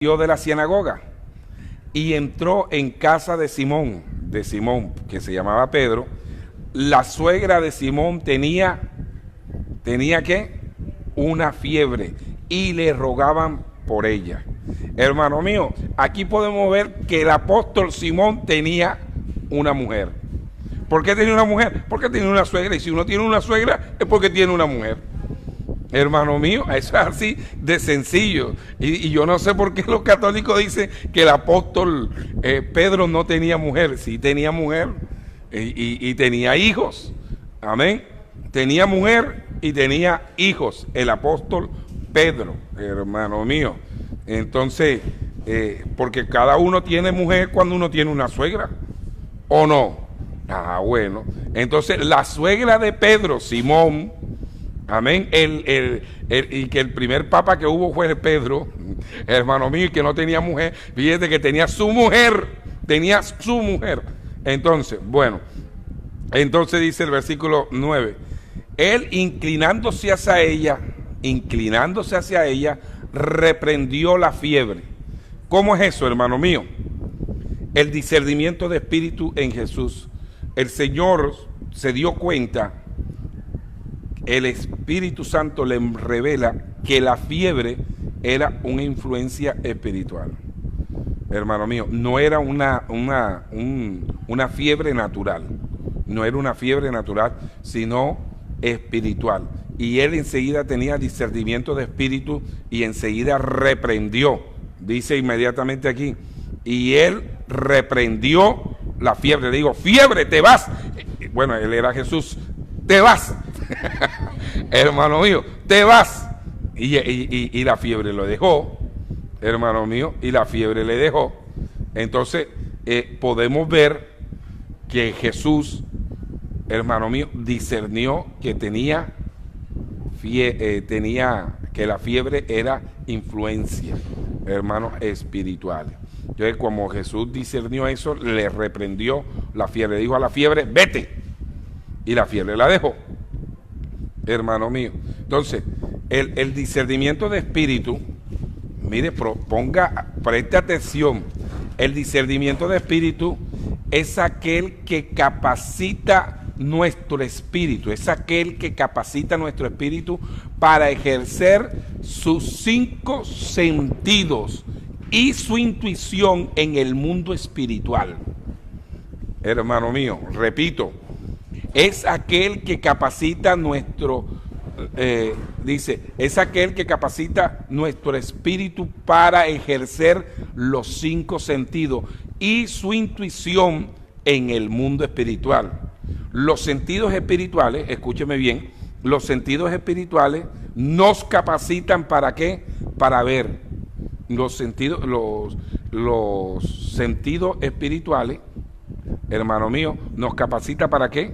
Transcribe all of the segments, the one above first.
De la sinagoga y entró en casa de Simón, que se llamaba Pedro. La suegra de Simón tenía ¿qué? Una fiebre y le rogaban por ella. Hermano mío, aquí podemos ver que el apóstol Simón tenía una mujer. ¿Por qué tenía una mujer? Porque tenía una suegra, y si uno tiene una suegra es porque tiene una mujer. Hermano mío, eso es así de sencillo. Y yo no sé por qué los católicos dicen que el apóstol Pedro no tenía mujer. Sí tenía mujer y tenía hijos. Amén. Tenía mujer y tenía hijos. El apóstol Pedro, hermano mío. Entonces, porque cada uno tiene mujer cuando uno tiene una suegra, ¿o no? Ah, bueno. Entonces, la suegra de Pedro, Simón, amén, y que el primer papa que hubo fue Pedro, hermano mío, y que no tenía mujer. Fíjate que tenía su mujer. Entonces, bueno, entonces dice el versículo 9, él inclinándose hacia ella, reprendió la fiebre. ¿Cómo es eso, hermano mío? El discernimiento de espíritu en Jesús. El Señor se dio cuenta, el Espíritu Santo le revela que la fiebre era una influencia espiritual. Hermano mío, no era una fiebre natural, no era una fiebre natural, sino espiritual. Y él enseguida tenía discernimiento de espíritu y enseguida reprendió, dice inmediatamente aquí, y él reprendió la fiebre. Le digo, fiebre, te vas. Bueno, él era Jesús, te vas. Hermano mío, te vas. Y la fiebre lo dejó, hermano mío, y la fiebre le dejó. Entonces podemos ver que Jesús, hermano mío, discernió que que la fiebre era influencia, hermanos, espirituales. Entonces, como Jesús discernió eso, le reprendió la fiebre, dijo a la fiebre, vete, y la fiebre la dejó, hermano mío. Entonces, el discernimiento de espíritu, mire, preste atención, el discernimiento de espíritu es aquel que capacita nuestro espíritu, para ejercer sus 5 sentidos y su intuición en el mundo espiritual. Hermano mío, repito, es aquel que capacita nuestro espíritu para ejercer los 5 sentidos y su intuición en el mundo espiritual. Los sentidos espirituales, escúcheme bien, los sentidos espirituales nos capacitan ¿para qué? Para ver. Los sentidos espirituales, hermano mío, nos capacita ¿para qué?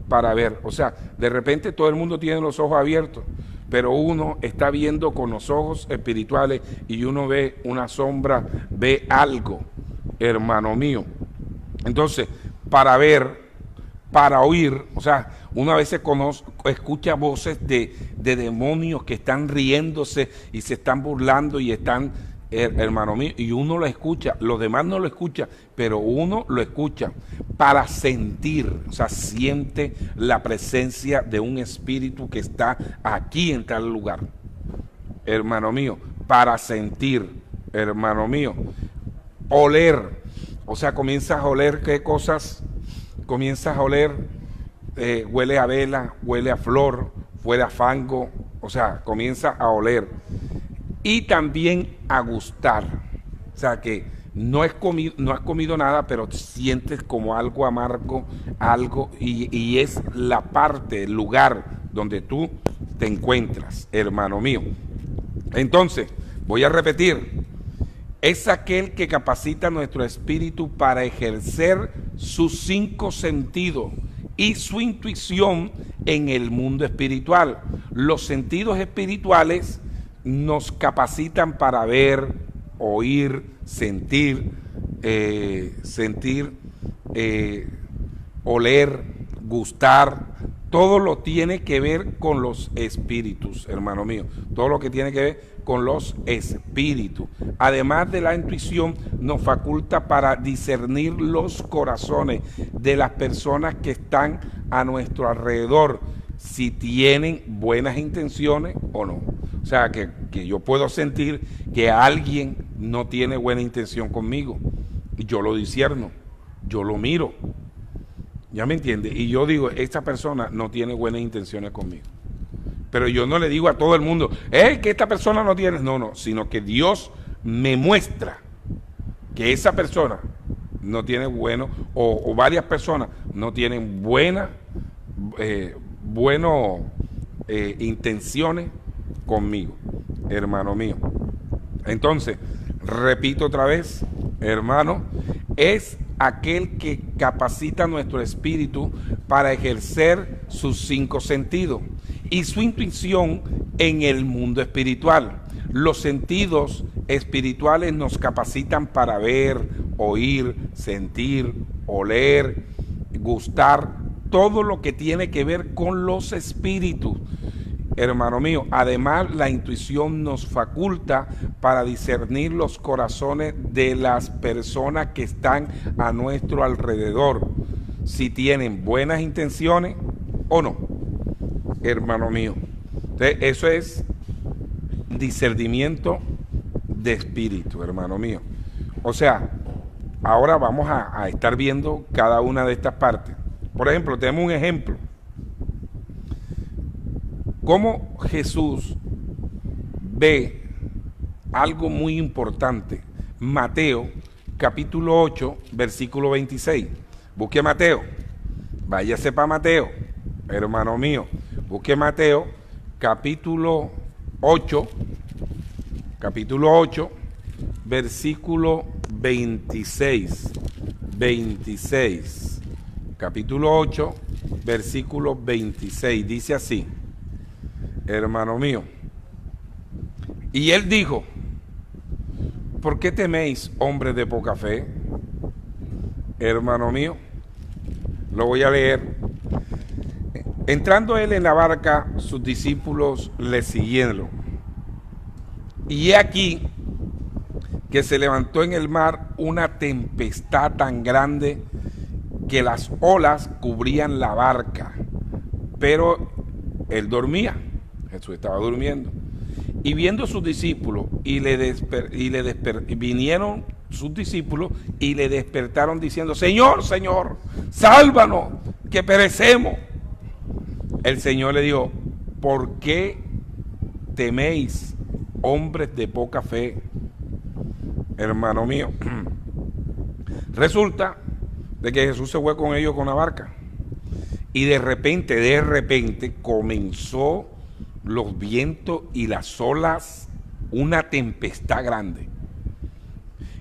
Para ver. O sea, de repente todo el mundo tiene los ojos abiertos, pero uno está viendo con los ojos espirituales y uno ve una sombra, ve algo, hermano mío. Entonces, para ver, para oír, o sea, uno a veces escucha voces de demonios que están riéndose y se están burlando y están, hermano mío, y uno lo escucha, los demás no lo escuchan, pero uno lo escucha para sentir, o sea, siente la presencia de un espíritu que está aquí en tal lugar, hermano mío, para sentir, hermano mío, oler, o sea, comienzas a oler qué cosas, comienzas a oler, huele a vela, huele a flor, huele a fango, o sea, comienza a oler. Y también a gustar, o sea que no has comido nada, pero sientes como algo amargo, algo, y es la parte, el lugar donde tú te encuentras, hermano mío. Entonces, voy a repetir, es aquel que capacita nuestro espíritu para ejercer sus 5 sentidos y su intuición en el mundo espiritual. Los sentidos espirituales nos capacitan para ver, oír, sentir, oler, gustar, Todo lo tiene que ver con los espíritus, hermano mío. Todo lo que tiene que ver con los espíritus. Además de la intuición, nos faculta para discernir los corazones de las personas que están a nuestro alrededor, si tienen buenas intenciones o no. O sea, que yo puedo sentir que alguien no tiene buena intención conmigo. Y yo lo discierno, yo lo miro. ¿Ya me entiende? Y yo digo, esta persona no tiene buenas intenciones conmigo. Pero yo no le digo a todo el mundo, que esta persona no tiene. No, sino que Dios me muestra que esa persona no tiene bueno, o varias personas no tienen buenas intenciones conmigo, hermano mío. Entonces, repito otra vez, hermano, es aquel que capacita nuestro espíritu para ejercer sus 5 sentidos y su intuición en el mundo espiritual. Los sentidos espirituales nos capacitan para ver, oír, sentir, oler, gustar, todo lo que tiene que ver con los espíritus. Hermano mío, además la intuición nos faculta para discernir los corazones de las personas que están a nuestro alrededor, si tienen buenas intenciones o no, hermano mío. Entonces, eso es discernimiento de espíritu, hermano mío. O sea, ahora vamos a estar viendo cada una de estas partes. Por ejemplo, tenemos un ejemplo. Cómo Jesús ve algo muy importante. Mateo, capítulo 8, versículo 26. Busque Mateo. Váyase para Mateo, hermano mío. Busque Mateo, capítulo 8, versículo 26. 26. Capítulo 8, versículo 26. Dice así. Hermano mío, y él dijo, ¿por qué teméis, hombres de poca fe? Hermano mío, lo voy a leer. Entrando él en la barca, sus discípulos le siguieron. Y he aquí que se levantó en el mar una tempestad tan grande que las olas cubrían la barca, pero él dormía. Jesús estaba durmiendo. Y viendo sus discípulos, vinieron sus discípulos y le despertaron diciendo, Señor, Señor, sálvanos, que perecemos. El Señor le dijo, ¿por qué teméis, hombres de poca fe? Hermano mío, resulta de que Jesús se fue con ellos con la barca. Y de repente comenzó los vientos y las olas, una tempestad grande.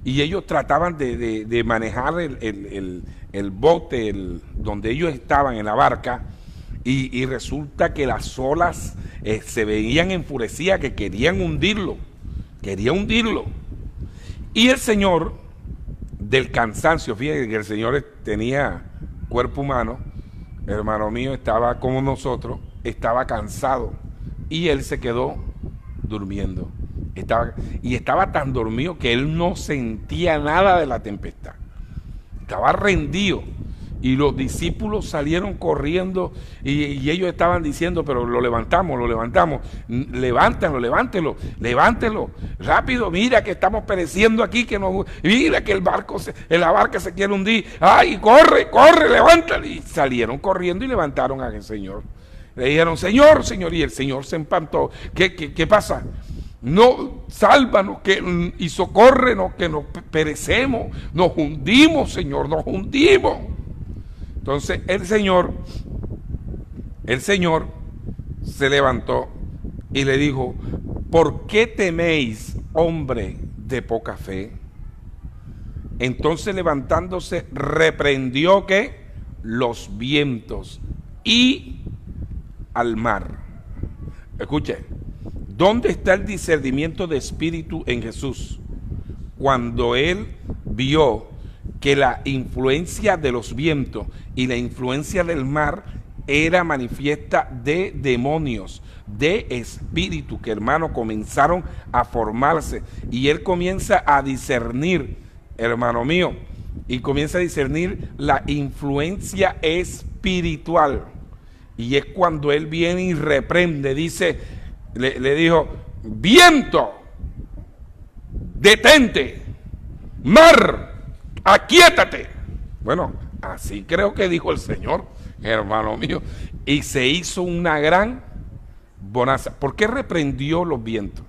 Y ellos trataban de manejar el bote donde ellos estaban en la barca, y resulta que las olas se veían enfurecidas, que querían hundirlo. Y el Señor, del cansancio, fíjense que el Señor tenía cuerpo humano, hermano mío, estaba como nosotros, estaba cansado. Y él se quedó durmiendo. Estaba tan dormido que él no sentía nada de la tempestad. Estaba rendido. Y los discípulos salieron corriendo y ellos estaban diciendo, pero lo levantamos. Levántelo. Rápido, mira que estamos pereciendo aquí, mira que la barca se quiere hundir. Ay, corre, levántalo. Y salieron corriendo y levantaron al Señor. Le dijeron, Señor, y el Señor se espantó. ¿Qué pasa? No, sálvanos y socórrenos, que nos perecemos, nos hundimos, Señor, nos hundimos. Entonces el Señor se levantó y le dijo, ¿por qué teméis, hombre de poca fe? Entonces levantándose, reprendió los vientos y al mar. Escuche, ¿dónde está el discernimiento de espíritu en Jesús? Cuando él vio que la influencia de los vientos y la influencia del mar era manifiesta de demonios, de espíritu, que hermano comenzaron a formarse, y él comienza a discernir, hermano mío, y comienza a discernir la influencia espiritual, y es cuando él viene y reprende, dice, le dijo, viento, detente, mar, aquíétate. Bueno, así creo que dijo el Señor, hermano mío, y se hizo una gran bonanza. ¿Por qué reprendió los vientos?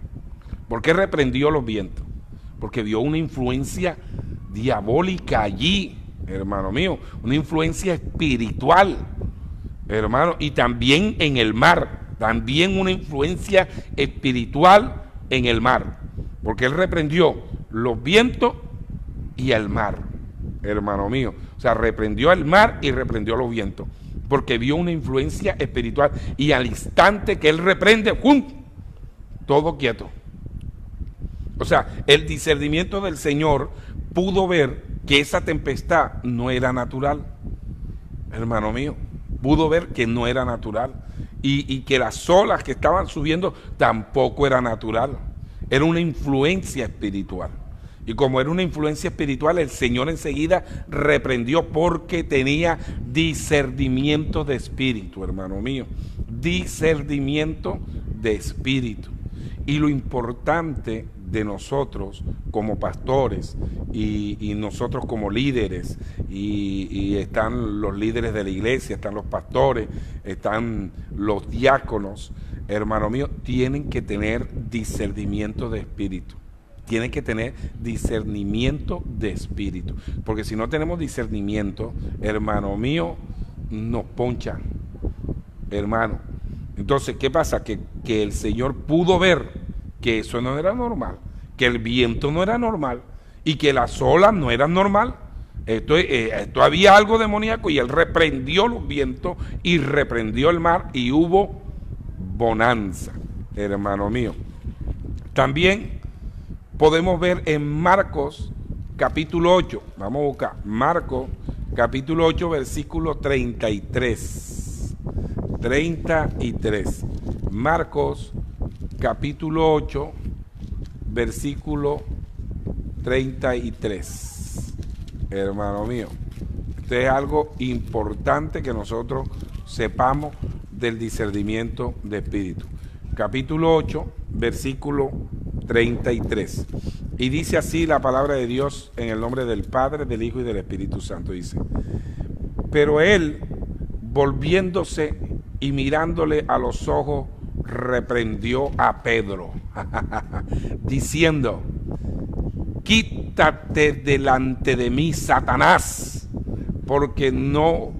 ¿Por qué reprendió los vientos? Porque vio una influencia diabólica allí, hermano mío, una influencia espiritual, hermano, y también en el mar, también una influencia espiritual en el mar, porque él reprendió los vientos y el mar, hermano mío. O sea, reprendió el mar y reprendió los vientos, porque vio una influencia espiritual, y al instante que él reprende, ¡pum!, todo quieto. O sea, el discernimiento del Señor pudo ver que esa tempestad no era natural, hermano mío, pudo ver que no era natural, y que las olas que estaban subiendo tampoco era natural, era una influencia espiritual. Y como era una influencia espiritual, el Señor enseguida reprendió, porque tenía discernimiento de espíritu, hermano mío. Discernimiento de espíritu. Y lo importante de nosotros como pastores y nosotros como líderes, y están los líderes de la iglesia, están los pastores, están los diáconos, hermano mío, tienen que tener discernimiento de espíritu. Tiene que tener discernimiento de espíritu, porque si no tenemos discernimiento, hermano mío, nos ponchan, hermano. Entonces, ¿qué pasa? Que el Señor pudo ver que eso no era normal, que el viento no era normal y que las olas no eran normal. Esto había algo demoníaco, y él reprendió los vientos y reprendió el mar, y hubo bonanza, hermano mío. También podemos ver en Marcos capítulo 8, vamos a buscar Marcos capítulo 8 versículo 33, Marcos capítulo 8 versículo 33, hermano mío. Esto es algo importante que nosotros sepamos del discernimiento de espíritu. Capítulo 8 versículo 33, y dice así la palabra de Dios, en el nombre del Padre, del Hijo y del Espíritu Santo. Dice: pero él, volviéndose y mirándole a los ojos, reprendió a Pedro diciendo: quítate delante de mí, Satanás, porque no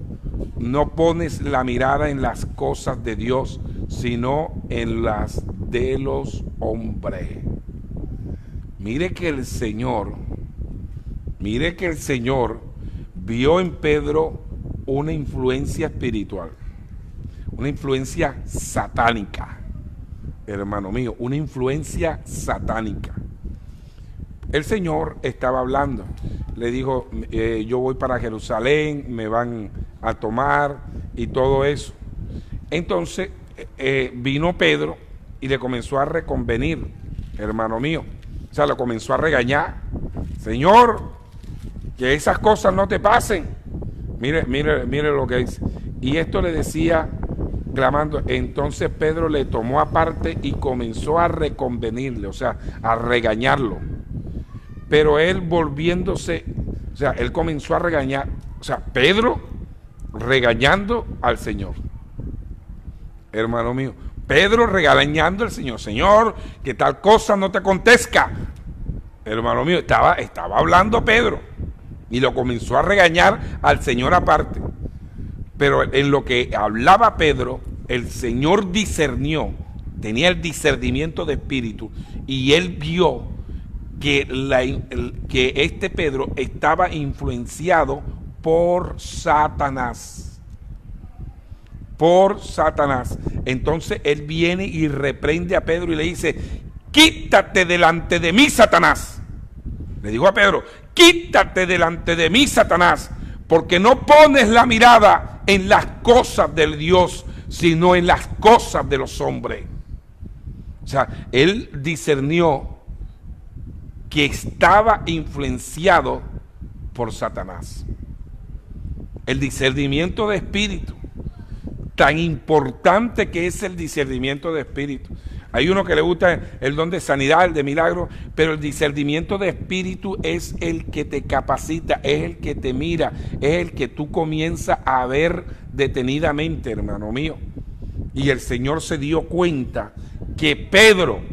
pones la mirada en las cosas de Dios, sino en las de los hombres. Mire que el Señor vio en Pedro una influencia espiritual, una influencia satánica, hermano mío, una influencia satánica. El Señor estaba hablando, le dijo: yo voy para Jerusalén, me van a tomar y todo eso. Entonces vino Pedro y le comenzó a reconvenir, hermano mío. O sea, lo comenzó a regañar: Señor, que esas cosas no te pasen. Mire lo que dice. Y esto le decía clamando. Entonces Pedro le tomó aparte y comenzó a reconvenirle, o sea, a regañarlo. Pero él, volviéndose, o sea, él comenzó a regañar, o sea, Pedro regañando al Señor, hermano mío. Pedro regañando al Señor: Señor, que tal cosa no te acontezca. Hermano mío, estaba hablando Pedro y lo comenzó a regañar al Señor aparte. Pero en lo que hablaba Pedro, el Señor discernió, tenía el discernimiento de espíritu, y él vio que este Pedro estaba influenciado por Satanás. Por Satanás. Entonces él viene y reprende a Pedro y le dice: quítate delante de mí, Satanás. Le dijo a Pedro: quítate delante de mí, Satanás, porque no pones la mirada en las cosas del Dios, sino en las cosas de los hombres. O sea, él discernió que estaba influenciado por Satanás. El discernimiento de espíritu, tan importante que es el discernimiento de espíritu. Hay uno que le gusta el don de sanidad, el de milagro, pero el discernimiento de espíritu es el que te capacita, es el que te mira, es el que tú comienzas a ver detenidamente, hermano mío. Y el Señor se dio cuenta que Pedro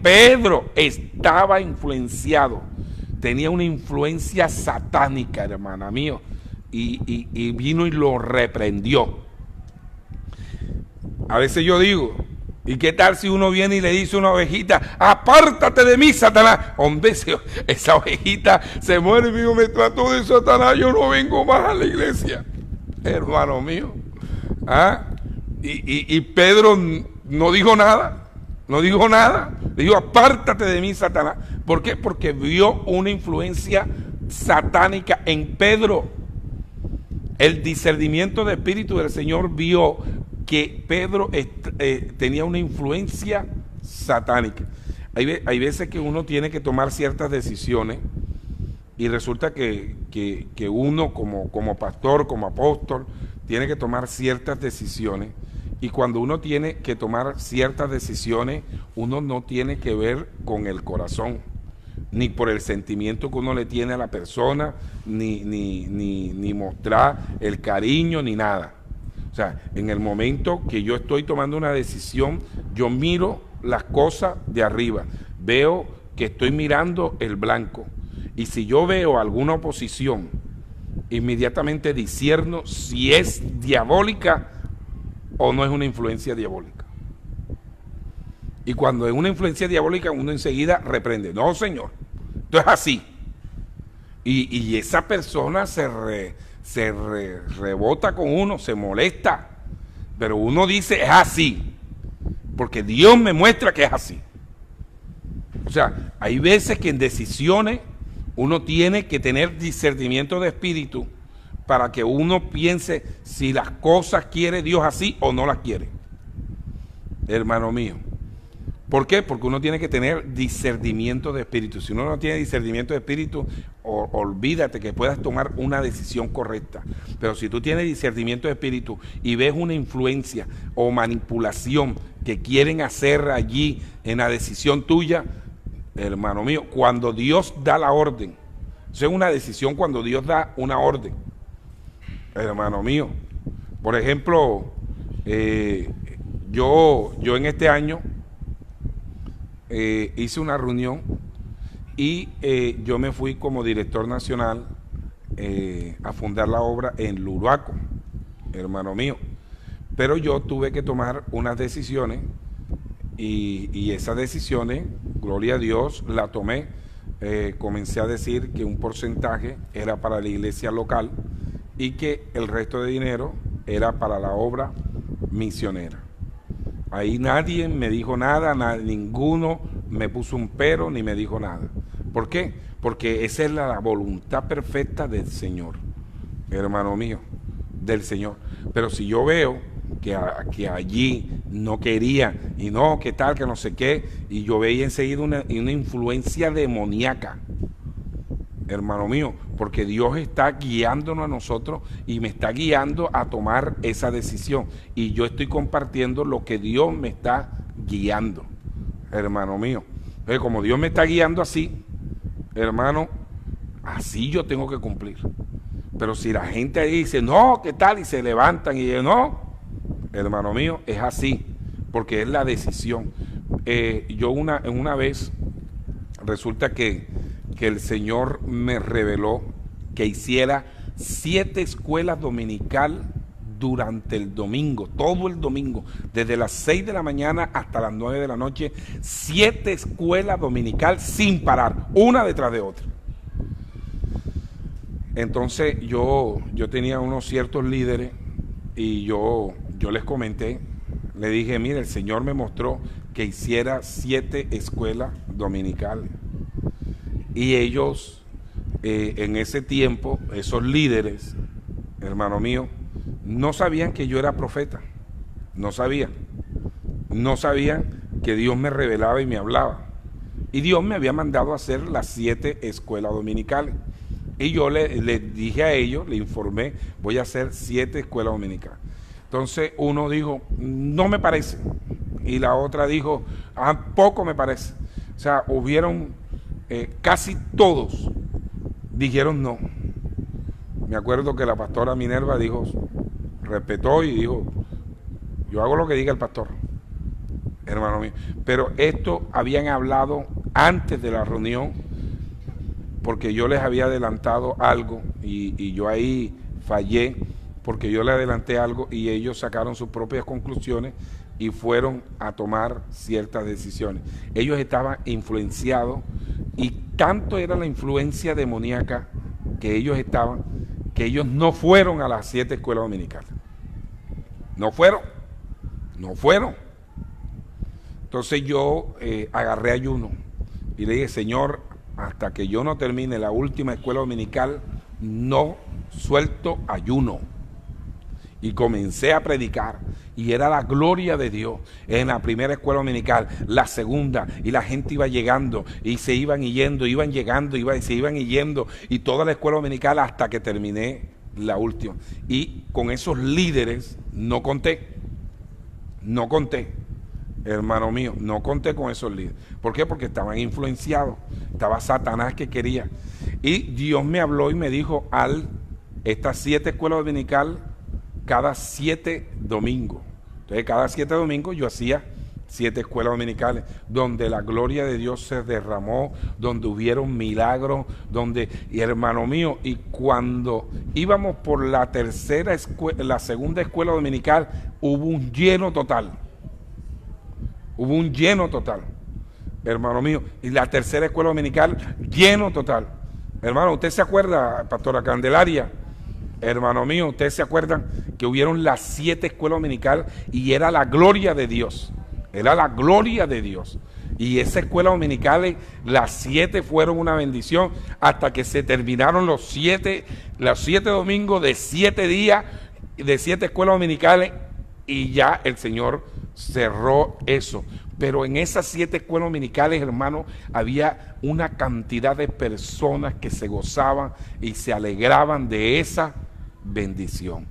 estaba influenciado, tenía una influencia satánica, hermana mío, y vino y lo reprendió. A veces yo digo, ¿y qué tal si uno viene y le dice a una ovejita, apártate de mí, Satanás? Hombre, esa ovejita se muere y me dijo, me trató de Satanás, yo no vengo más a la iglesia, hermano mío. ¿Ah? Y Pedro no dijo nada, dijo, apártate de mí, Satanás. ¿Por qué? Porque vio una influencia satánica en Pedro. El discernimiento de espíritu del Señor vio que Pedro tenía una influencia satánica. Hay veces que uno tiene que tomar ciertas decisiones y resulta que uno como pastor, como apóstol, tiene que tomar ciertas decisiones. Y cuando uno tiene que tomar ciertas decisiones, uno no tiene que ver con el corazón, ni por el sentimiento que uno le tiene a la persona, ni mostrar el cariño, ni nada. O sea, en el momento que yo estoy tomando una decisión, yo miro las cosas de arriba, veo que estoy mirando el blanco. Y si yo veo alguna oposición, inmediatamente discierno si es diabólica o no es una influencia diabólica. Y cuando es una influencia diabólica, uno enseguida reprende. No, señor, esto es así. Y esa persona rebota con uno, se molesta. Pero uno dice, es así. Porque Dios me muestra que es así. O sea, hay veces que en decisiones uno tiene que tener discernimiento de espíritu para que uno piense si las cosas quiere Dios así o no las quiere. Hermano mío. ¿Por qué? Porque uno tiene que tener discernimiento de espíritu. Si uno no tiene discernimiento de espíritu, olvídate que puedas tomar una decisión correcta. Pero si tú tienes discernimiento de espíritu y ves una influencia o manipulación que quieren hacer allí en la decisión tuya, hermano mío, cuando Dios da la orden, eso es una decisión cuando Dios da una orden, hermano mío. Por ejemplo, yo en este año hice una reunión y yo me fui como director nacional a fundar la obra en Luraco, hermano mío. Pero yo tuve que tomar unas decisiones y esas decisiones, gloria a Dios, la tomé. Comencé a decir que un porcentaje era para la iglesia local y que el resto de dinero era para la obra misionera. Ahí nadie me dijo nada, ninguno me puso un pero ni me dijo nada. ¿Por qué? Porque esa es la voluntad perfecta del Señor, hermano mío, del Señor. Pero si yo veo que allí no quería y no, que tal, que no sé qué, y yo veía enseguida una influencia demoníaca, hermano mío, porque Dios está guiándonos a nosotros y me está guiando a tomar esa decisión y yo estoy compartiendo lo que Dios me está guiando, hermano mío. Entonces, como Dios me está guiando así, hermano, así yo tengo que cumplir. Pero si la gente dice, no, ¿qué tal? Y se levantan y dicen, no, hermano mío, es así, porque es la decisión. Yo una vez, resulta que el Señor me reveló que hiciera 7 escuelas dominical durante el domingo, todo el domingo, desde las 6 de la mañana hasta las 9 de la noche, 7 escuelas dominical sin parar, una detrás de otra. Entonces yo tenía unos ciertos líderes y yo les comenté, le dije, mire, el Señor me mostró que hiciera 7 escuelas dominicales. Y ellos, en ese tiempo, esos líderes, hermano mío, no sabían que yo era profeta, no sabían. No sabían que Dios me revelaba y me hablaba. Y Dios me había mandado a hacer las 7 escuelas dominicales. Y yo le dije a ellos, le informé, voy a hacer 7 escuelas dominicales. Entonces uno dijo, no me parece. Y la otra dijo, poco me parece. O sea, hubieron casi todos dijeron no. Me acuerdo que la pastora Minerva dijo, respetó y dijo, yo hago lo que diga el pastor, hermano mío. Pero esto habían hablado antes de la reunión, porque yo les había adelantado algo y yo ahí fallé, porque yo le adelanté algo y ellos sacaron sus propias conclusiones y fueron a tomar ciertas decisiones. Ellos estaban influenciados y tanto era la influencia demoníaca que ellos estaban, que ellos no fueron a las 7 escuelas dominicales. No fueron. Entonces yo agarré ayuno y le dije, Señor, hasta que yo no termine la última escuela dominical, no suelto ayuno. Y comencé a predicar y era la gloria de Dios en la primera escuela dominical, la segunda, y la gente iba llegando y se iban yendo, iban llegando, se iban yendo, y toda la escuela dominical hasta que terminé la última. Y con esos líderes no conté, hermano mío, no conté con esos líderes. ¿Por qué? Porque estaban influenciados, estaba Satanás que quería. Y Dios me habló y me dijo, estas 7 escuelas dominicales, cada 7 domingos. Entonces cada 7 domingos yo hacía 7 escuelas dominicales, donde la gloria de Dios se derramó, donde hubieron milagros, y hermano mío, y cuando íbamos por la segunda escuela dominical, hubo un lleno total. Hermano mío, y la tercera escuela dominical, lleno total. Hermano, ¿usted se acuerda, pastora Candelaria? Hermano mío, ¿ustedes se acuerdan que hubieron las 7 escuelas dominicales y era la gloria de Dios? Era la gloria de Dios. Y esas escuelas dominicales, las 7 fueron una bendición hasta que se terminaron los 7 domingos de 7 días, de 7 escuelas dominicales, y ya el Señor cerró eso. Pero en esas 7 escuelas dominicales, hermano, había una cantidad de personas que se gozaban y se alegraban de esa bendición,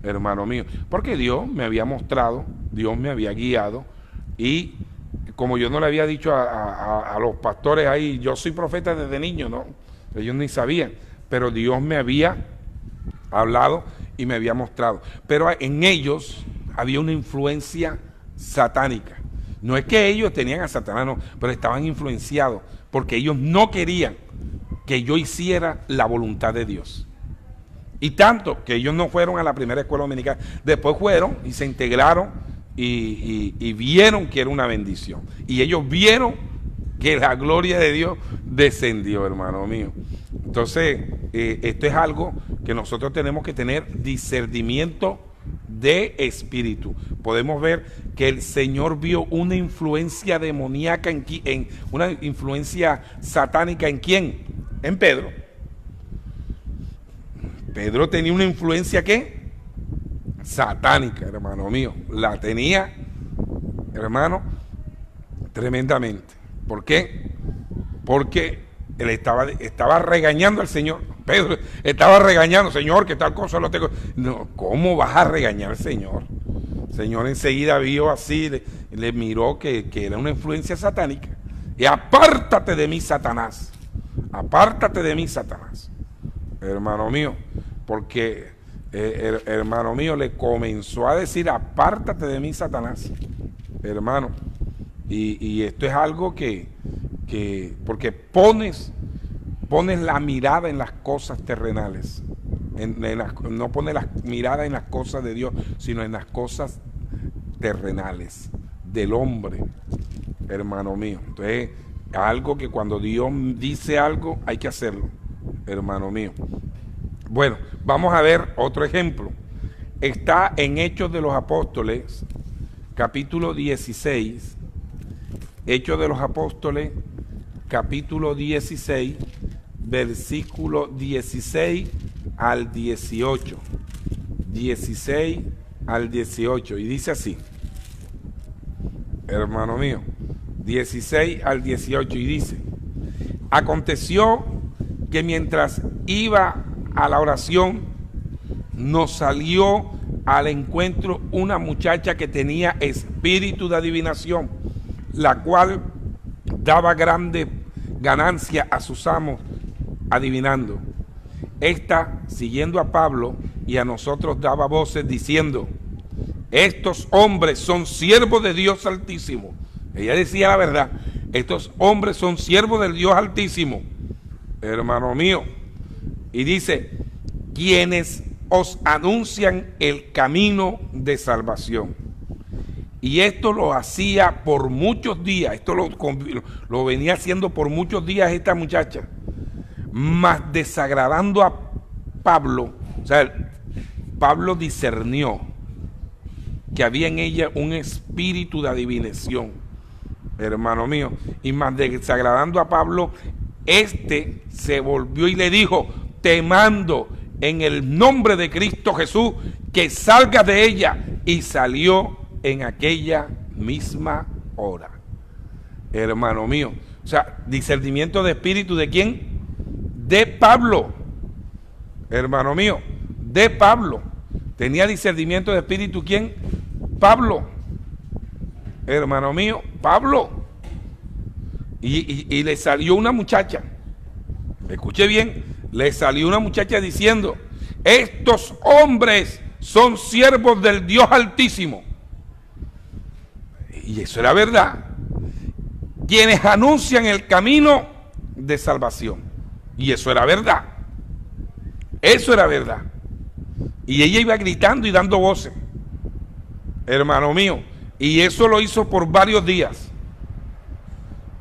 hermano mío, porque Dios me había mostrado, Dios me había guiado, y como yo no le había dicho a los pastores ahí, yo soy profeta desde niño, no, ellos ni sabían, pero Dios me había hablado y me había mostrado. Pero en ellos había una influencia satánica. No es que ellos tenían a Satanás, no, pero estaban influenciados porque ellos no querían que yo hiciera la voluntad de Dios. Y tanto que ellos no fueron a la primera escuela dominical, después fueron y se integraron y vieron que era una bendición. Y ellos vieron que la gloria de Dios descendió, hermano mío. Entonces, esto es algo que nosotros tenemos que tener discernimiento de espíritu. Podemos ver que el Señor vio una influencia demoníaca, una influencia satánica, ¿en quién? En Pedro. Pedro tenía una influencia, ¿qué? Satánica, hermano mío. La tenía, hermano, tremendamente. ¿Por qué? Porque él estaba regañando al Señor. Pedro estaba regañando, Señor, que tal cosa lo tengo. No, ¿cómo vas a regañar al Señor? El Señor enseguida vio así, le miró que era una influencia satánica. Y apártate de mí, Satanás. Apártate de mí, Satanás. Hermano mío, porque hermano mío le comenzó a decir, apártate de mí, Satanás, hermano. Y esto es algo que porque pones la mirada en las cosas terrenales, no pones la mirada en las cosas de Dios, sino en las cosas terrenales del hombre, hermano mío. Entonces, algo que cuando Dios dice algo, hay que hacerlo, hermano mío. Bueno, vamos a ver otro ejemplo. Está en Hechos de los Apóstoles, capítulo 16. Hechos de los Apóstoles, capítulo 16, versículo 16 al 18. 16 al 18, y dice así, hermano mío, 16 al 18, y dice: aconteció que mientras iba a la oración, nos salió al encuentro una muchacha que tenía espíritu de adivinación, la cual daba grande ganancia a sus amos adivinando. Esta, siguiendo a Pablo y a nosotros, daba voces diciendo: estos hombres son siervos de Dios Altísimo. Ella decía la verdad: estos hombres son siervos del Dios Altísimo, hermano mío. Y dice: quienes os anuncian el camino de salvación. Y esto lo hacía por muchos días, esto lo venía haciendo por muchos días esta muchacha, mas desagradando a Pablo. O sea, Pablo discernió que había en ella un espíritu de adivinación, hermano mío, y más desagradando a Pablo, este se volvió y le dijo: te mando en el nombre de Cristo Jesús que salgas de ella. Y salió en aquella misma hora, hermano mío. O sea, discernimiento de espíritu, ¿de quién? De Pablo, hermano mío, de Pablo. Tenía discernimiento de espíritu, ¿quién? Pablo, hermano mío, Pablo. Y le salió una muchacha, escuche bien, le salió una muchacha diciendo: estos hombres son siervos del Dios Altísimo. Y eso era verdad. Quienes anuncian el camino de salvación. Y eso era verdad. Eso era verdad. Y ella iba gritando y dando voces, hermano mío. Y eso lo hizo por varios días.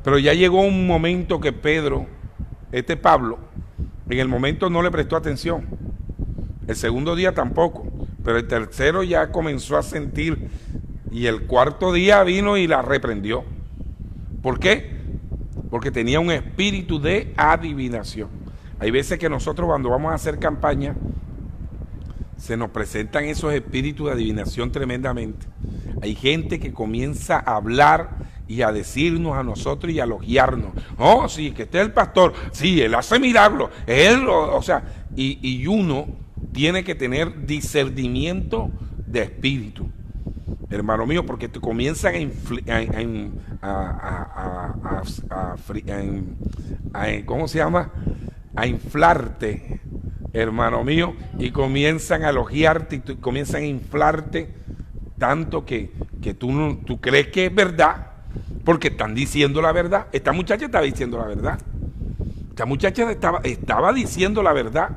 Pero ya llegó un momento que Pedro, Pablo, en el momento no le prestó atención. El segundo día tampoco. Pero el tercero ya comenzó a sentir. Y el cuarto día vino y la reprendió. ¿Por qué? Porque tenía un espíritu de adivinación. Hay veces que nosotros, cuando vamos a hacer campaña, se nos presentan esos espíritus de adivinación tremendamente. Hay gente que comienza a hablar y a decirnos a nosotros y a elogiarnos: oh, sí, que este es el pastor, sí, él hace milagros, él, o sea, y uno tiene que tener discernimiento de espíritu, hermano mío, porque te comienzan ¿cómo se llama? A inflarte, hermano mío, y comienzan a elogiarte y comienzan a inflarte tanto que tú crees que es verdad, porque están diciendo la verdad. Esta muchacha estaba diciendo la verdad. Esta muchacha estaba diciendo la verdad,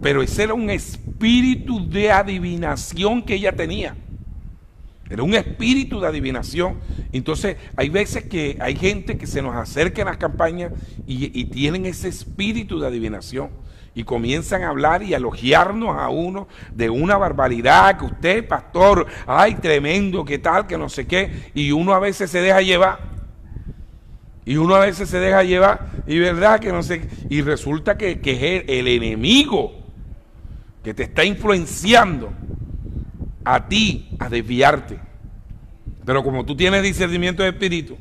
pero ese era un espíritu de adivinación que ella tenía. Era un espíritu de adivinación. Entonces hay veces que hay gente que se nos acerca en las campañas y tienen ese espíritu de adivinación y comienzan a hablar y a elogiarnos a uno de una barbaridad, que usted, pastor, ay, tremendo, que tal, que no sé qué, y uno a veces se deja llevar. Y uno a veces se deja llevar, y verdad que no sé, y resulta que es el enemigo que te está influenciando a ti a desviarte. Pero como tú tienes discernimiento de espíritu,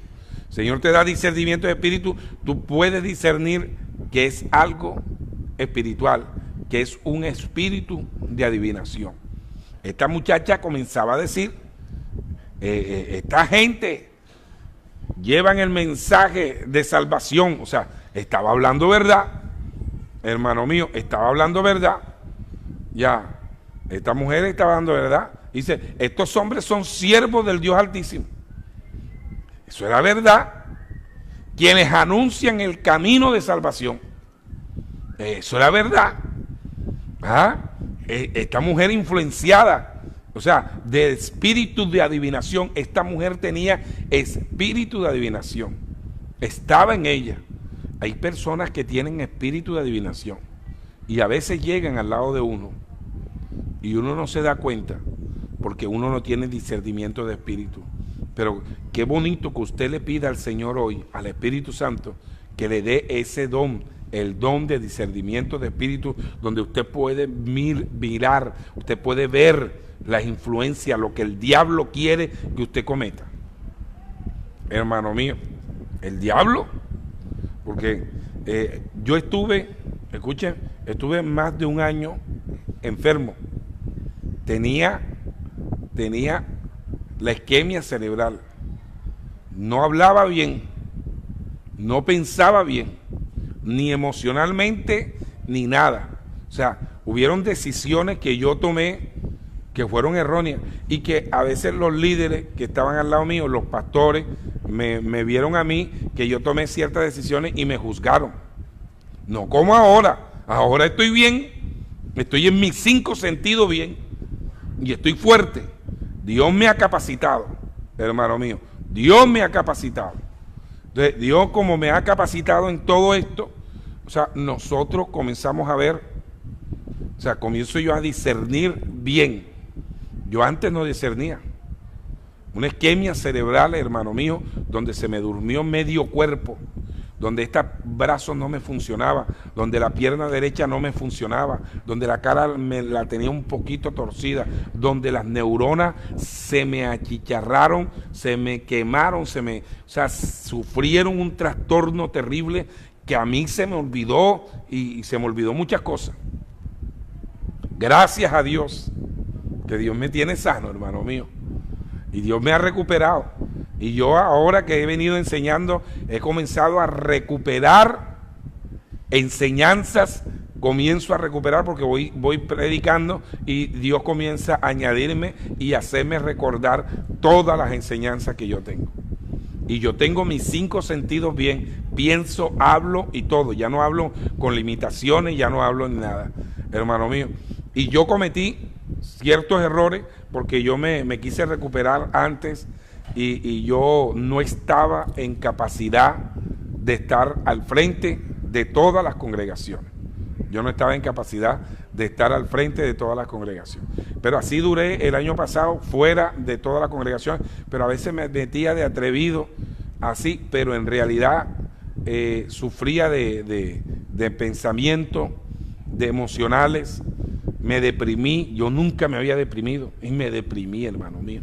el Señor te da discernimiento de espíritu, tú puedes discernir que es algo espiritual, que es un espíritu de adivinación. Esta muchacha comenzaba a decir: esta gente llevan el mensaje de salvación. O sea, estaba hablando verdad, hermano mío, estaba hablando verdad. Ya, esta mujer estaba hablando verdad. Dice: estos hombres son siervos del Dios Altísimo. Eso era verdad. Quienes anuncian el camino de salvación. Eso era verdad. Esta mujer influenciada, o sea, de espíritu de adivinación. Esta mujer tenía espíritu de adivinación. Estaba en ella. Hay personas que tienen espíritu de adivinación y a veces llegan al lado de uno y uno no se da cuenta porque uno no tiene discernimiento de espíritu. Pero qué bonito que usted le pida al Señor hoy, al Espíritu Santo, que le dé ese don el don de discernimiento de espíritu, donde usted puede mirar, usted puede ver las influencias, lo que el diablo quiere que usted cometa. Hermano mío, el diablo, porque yo estuve, escuchen, estuve más de un año enfermo. Tenía la isquemia cerebral. No hablaba bien, no pensaba bien, ni emocionalmente, ni nada. O sea, hubieron decisiones que yo tomé que fueron erróneas y que a veces los líderes que estaban al lado mío, los pastores, me vieron a mí que yo tomé ciertas decisiones y me juzgaron. No como ahora. Ahora estoy bien, estoy en mis 5 sentidos bien y estoy fuerte. Dios me ha capacitado, hermano mío. Dios me ha capacitado. Entonces, Dios, como me ha capacitado en todo esto, o sea, nosotros comenzamos a ver, o sea, comienzo yo a discernir bien. Yo antes no discernía. Una isquemia cerebral, hermano mío, donde se me durmió medio cuerpo, donde este brazo no me funcionaba, donde la pierna derecha no me funcionaba, donde la cara me la tenía un poquito torcida, donde las neuronas se me achicharraron, se me quemaron, o sea, sufrieron un trastorno terrible que a mí se me olvidó y se me olvidó muchas cosas. Gracias a Dios, que Dios me tiene sano, hermano mío, y Dios me ha recuperado. Y yo ahora que he venido enseñando, he comenzado a recuperar enseñanzas, comienzo a recuperar porque voy predicando y Dios comienza a añadirme y hacerme recordar todas las enseñanzas que yo tengo. Y yo tengo mis 5 sentidos bien, pienso, hablo y todo, ya no hablo con limitaciones, ya no hablo ni nada, hermano mío. Y yo cometí ciertos errores porque yo me quise recuperar antes y yo no estaba en capacidad de estar al frente de todas las congregaciones. Yo no estaba en capacidad de estar al frente de todas las congregaciones. Pero así duré el año pasado fuera de todas las congregaciones, pero a veces me metía de atrevido así, pero en realidad sufría de pensamientos, de emocionales. Me deprimí, yo nunca me había deprimido y me deprimí, hermano mío.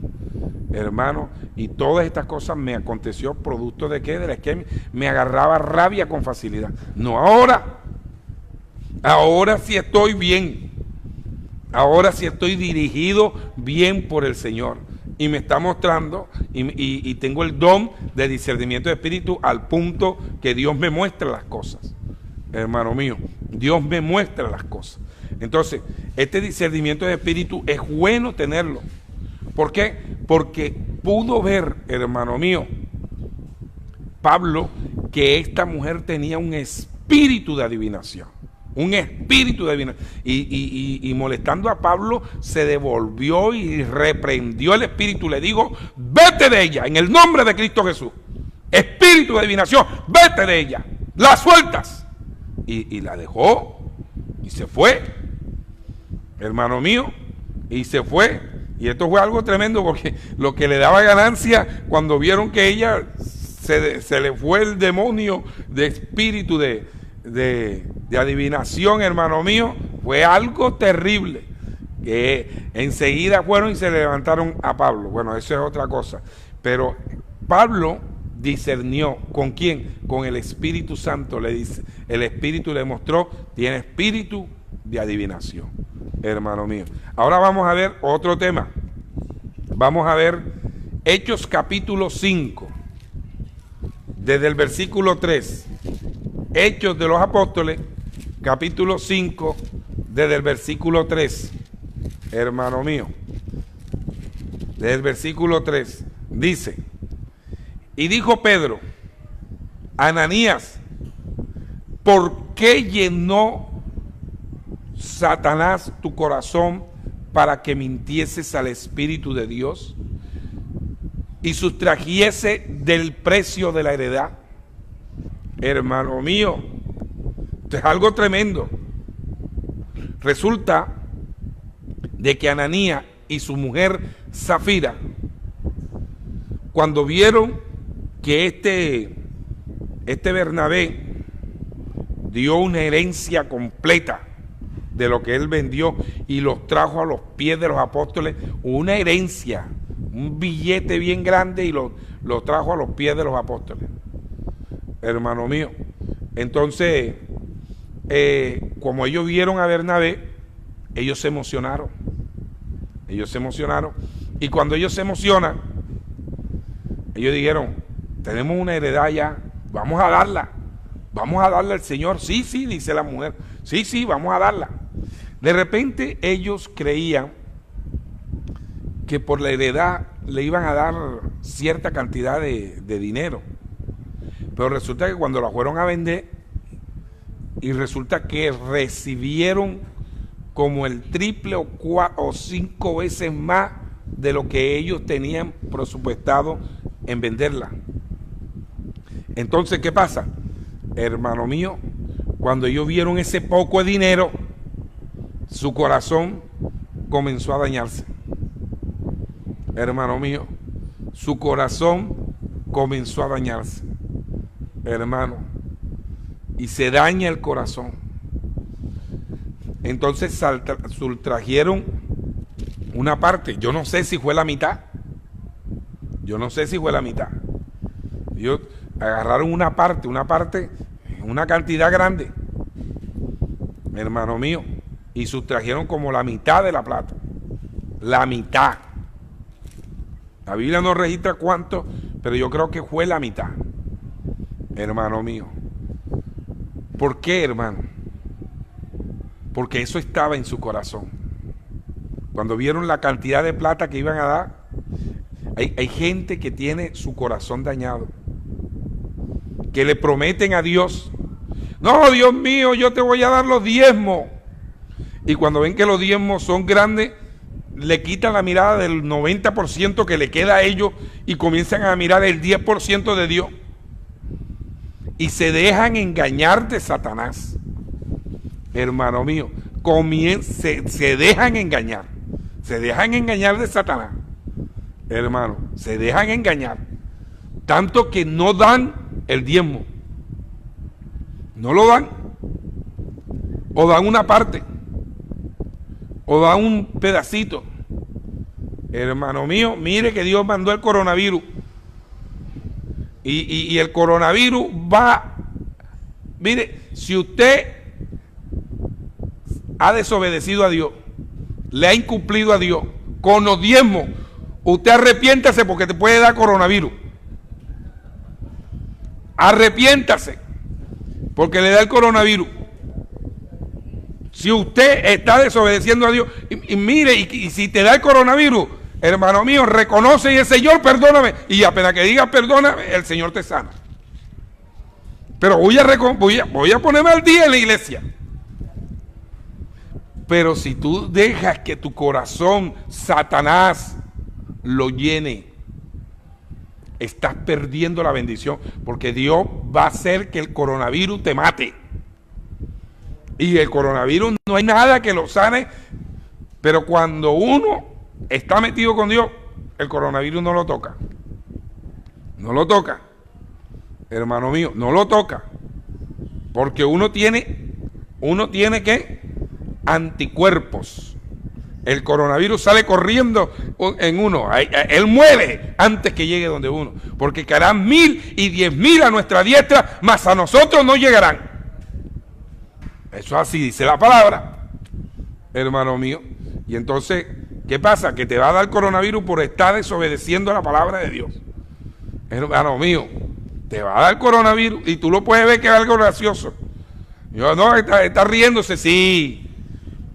Hermano, y todas estas cosas me aconteció producto de ¿qué? De la isquemia. Me agarraba rabia con facilidad. No ahora. Ahora sí estoy bien. Ahora sí estoy dirigido bien por el Señor. Y me está mostrando y tengo el don de discernimiento de espíritu al punto que Dios me muestra las cosas. Hermano mío, Dios me muestra las cosas. Entonces, este discernimiento de espíritu es bueno tenerlo. ¿Por qué? Porque pudo ver, hermano mío, Pablo, que esta mujer tenía un espíritu de adivinación. Un espíritu de adivinación. Y molestando a Pablo, se devolvió y reprendió el espíritu. Le digo, vete de ella, en el nombre de Cristo Jesús. Espíritu de adivinación, vete de ella. La sueltas. Y la dejó y se fue, hermano mío, y se fue. Y esto fue algo tremendo porque lo que le daba ganancia cuando vieron que ella se le fue el demonio de espíritu de adivinación, hermano mío, fue algo terrible. Que enseguida fueron y se levantaron a Pablo. Bueno, eso es otra cosa. Pero Pablo discernió. ¿Con quién? Con el Espíritu Santo. Le dice, el Espíritu le mostró, tiene espíritu de adivinación, hermano mío. Ahora vamos a ver otro tema. Vamos a ver Hechos capítulo 5, desde el versículo 3. Hechos de los Apóstoles, capítulo 5, desde el versículo 3, hermano mío. Desde el versículo 3, dice: y dijo Pedro, Ananías, ¿por qué llenó Satanás tu corazón para que mintieses al Espíritu de Dios y sustrajese del precio de la heredad? Hermano mío, esto es algo tremendo. Resulta de que Ananías y su mujer Zafira, cuando vieron que este Bernabé dio una herencia completa de lo que él vendió y los trajo a los pies de los apóstoles, una herencia, un billete bien grande, y lo trajo a los pies de los apóstoles. Hermano mío, entonces, como ellos vieron a Bernabé, ellos se emocionaron. Y cuando ellos se emocionan, ellos dijeron: tenemos una heredad ya, vamos a darla al Señor. Sí, dice la mujer, sí, vamos a darla. De repente ellos creían que por la heredad le iban a dar cierta cantidad de dinero, pero resulta que cuando la fueron a vender, y resulta que recibieron como el triple o 5 veces más de lo que ellos tenían presupuestado en venderla. Entonces, ¿qué pasa? Hermano mío, cuando ellos vieron ese poco de dinero, su corazón comenzó a dañarse. Hermano mío, su corazón comenzó a dañarse, hermano, y se daña el corazón. Entonces sustrajeron una parte, yo no sé si fue la mitad, ellos agarraron una parte, una cantidad grande, hermano mío, y sustrajeron como la mitad de la plata, la mitad. La Biblia no registra cuánto, pero yo creo que fue la mitad, hermano mío. ¿Por qué, hermano? Porque eso estaba en su corazón. Cuando vieron la cantidad de plata que iban a dar, hay gente que tiene su corazón dañado, que le prometen a Dios: no, Dios mío, yo te voy a dar los diezmos. Y cuando ven que los diezmos son grandes, le quitan la mirada del 90% que le queda a ellos y comienzan a mirar el 10% de Dios. Y se dejan engañar de Satanás. Hermano mío, se dejan engañar. Se dejan engañar de Satanás. Hermano, se dejan engañar. Tanto que no dan el diezmo. No lo dan. O dan una parte. O dan un pedacito. Hermano mío, mire que Dios mandó el coronavirus. Y el coronavirus va. Mire, si usted ha desobedecido a Dios, le ha incumplido a Dios con los diezmos, usted arrepiéntase, porque te puede dar coronavirus. Arrepiéntase, porque le da el coronavirus. Si usted está desobedeciendo a Dios, y mire, y si te da el coronavirus, hermano mío, reconoce y el Señor, perdóname, y apenas que digas perdóname, el Señor te sana. Pero voy a ponerme al día en la iglesia. Pero si tú dejas que tu corazón, Satanás, lo llene, estás perdiendo la bendición, porque Dios va a hacer que el coronavirus te mate. Y el coronavirus no hay nada que lo sane, pero cuando uno está metido con Dios, el coronavirus no lo toca. No lo toca, hermano mío, no lo toca. Porque uno tiene que anticuerpos. El coronavirus sale corriendo en uno. Él muere antes que llegue donde uno. Porque caerán 1000 y 10.000 a nuestra diestra, mas a nosotros no llegarán. Eso así dice la palabra, hermano mío. Y entonces, ¿qué pasa? Que te va a dar coronavirus por estar desobedeciendo la palabra de Dios. Hermano mío, te va a dar coronavirus y tú lo puedes ver que es algo gracioso. Yo no, está riéndose, sí.